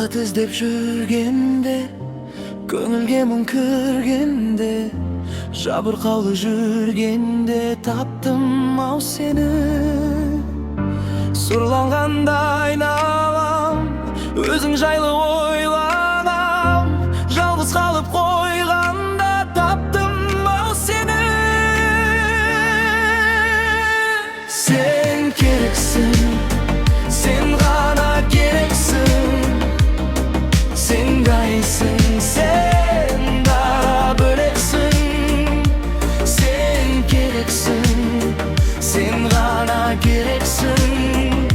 Бақыт іздеп жүргенде, көңілге мұң кіргенде, жабырқаулы жүргенде таптым ау сені. Сұрланғанда айналам, өзің жайлы ойланам, жалғыз қалып қойғанда таптым ау сені. Сен керексің, сен ғана керексің, сен ғайсың, сен дара бөлексің. Сен керексің, сен ғана керексің,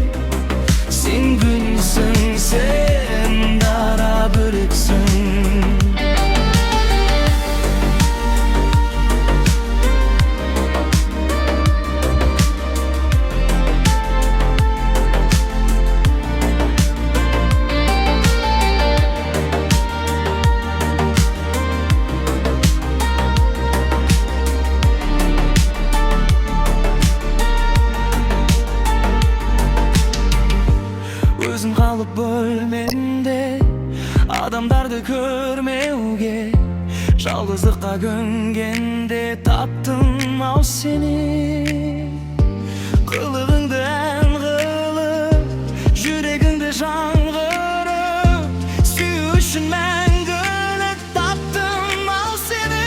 сен күнсің, сен дара бөлексің. Өзің қалып бөлмемде, адамдарды көрмеуге, жалғыздыққа көнгенде таптым ау сені. Қылығыңды ән қылып, жүрегіңді жаңғырып, сүю үшін мәңгілік таптым ау сені.